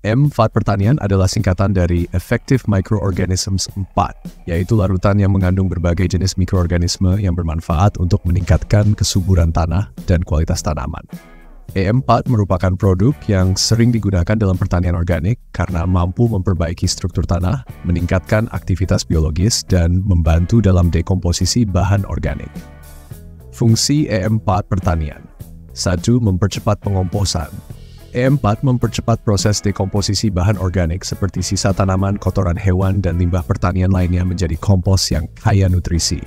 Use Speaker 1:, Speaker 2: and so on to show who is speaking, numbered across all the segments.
Speaker 1: M4 pertanian adalah singkatan dari Effective Microorganisms 4, yaitu larutan yang mengandung berbagai jenis mikroorganisme yang bermanfaat untuk meningkatkan kesuburan tanah dan kualitas tanaman. E4 merupakan produk yang sering digunakan dalam pertanian organik karena mampu memperbaiki struktur tanah, meningkatkan aktivitas biologis, dan membantu dalam dekomposisi bahan organik. Fungsi E4 pertanian. 1. Mempercepat pengomposan. E4 mempercepat proses dekomposisi bahan organik seperti sisa tanaman, kotoran hewan, dan limbah pertanian lainnya menjadi kompos yang kaya nutrisi.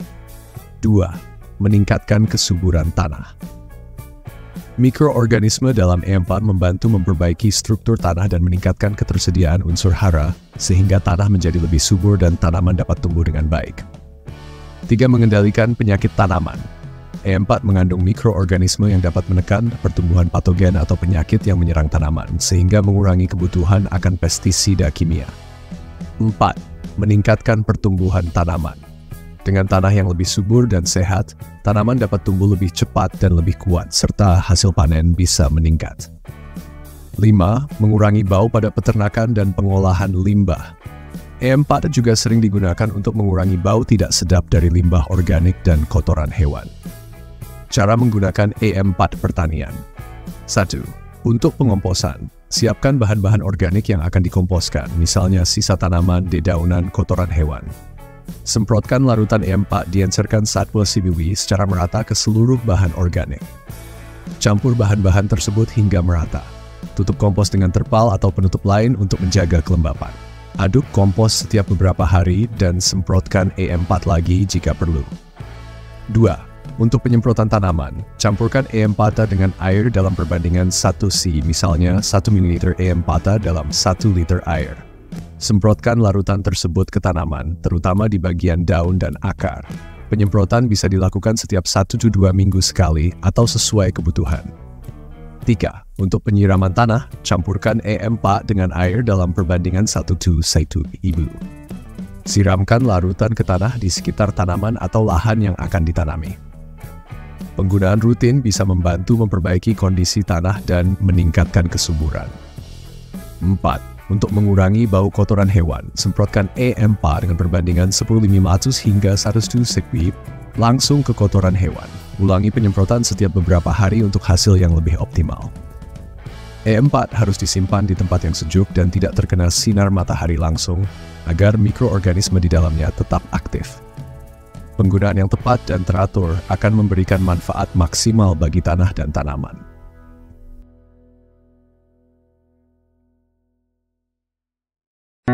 Speaker 1: 2. Meningkatkan kesuburan tanah. Mikroorganisme dalam E4 membantu memperbaiki struktur tanah dan meningkatkan ketersediaan unsur hara, sehingga tanah menjadi lebih subur dan tanaman dapat tumbuh dengan baik. 3. Mengendalikan penyakit tanaman. E4 mengandung mikroorganisme yang dapat menekan pertumbuhan patogen atau penyakit yang menyerang tanaman, sehingga mengurangi kebutuhan akan pestisida kimia. 4. Meningkatkan pertumbuhan tanaman. Dengan tanah yang lebih subur dan sehat, tanaman dapat tumbuh lebih cepat dan lebih kuat, serta hasil panen bisa meningkat. 5. Mengurangi bau pada peternakan dan pengolahan limbah. E4 juga sering digunakan untuk mengurangi bau tidak sedap dari limbah organik dan kotoran hewan. Cara menggunakan E4 pertanian. 1. Untuk pengomposan, siapkan bahan-bahan organik yang akan dikomposkan, misalnya sisa tanaman, dedaunan, kotoran hewan. Semprotkan larutan E4 diencerkan satwa CBW secara merata ke seluruh bahan organik. Campur bahan-bahan tersebut hingga merata. Tutup kompos dengan terpal atau penutup lain untuk menjaga kelembapan. Aduk kompos setiap beberapa hari dan semprotkan E4 lagi jika perlu. 2. Untuk penyemprotan tanaman, campurkan E4 dengan air dalam perbandingan 1C, misalnya 1 ml E4 dalam 1 liter air. Semprotkan larutan tersebut ke tanaman, terutama di bagian daun dan akar. Penyemprotan bisa dilakukan setiap 1-2 minggu sekali atau sesuai kebutuhan. 3. Untuk penyiraman tanah, campurkan E4 dengan air dalam perbandingan 1:1 ibu. Siramkan larutan ke tanah di sekitar tanaman atau lahan yang akan ditanami. Penggunaan rutin bisa membantu memperbaiki kondisi tanah dan meningkatkan kesuburan. 4. Untuk mengurangi bau kotoran hewan, semprotkan E4 dengan perbandingan 10:500 hingga 100 sekwi langsung ke kotoran hewan. Ulangi penyemprotan setiap beberapa hari untuk hasil yang lebih optimal. E4 harus disimpan di tempat yang sejuk dan tidak terkena sinar matahari langsung agar mikroorganisme di dalamnya tetap aktif. Penggunaan yang tepat dan teratur akan memberikan manfaat maksimal bagi tanah dan tanaman.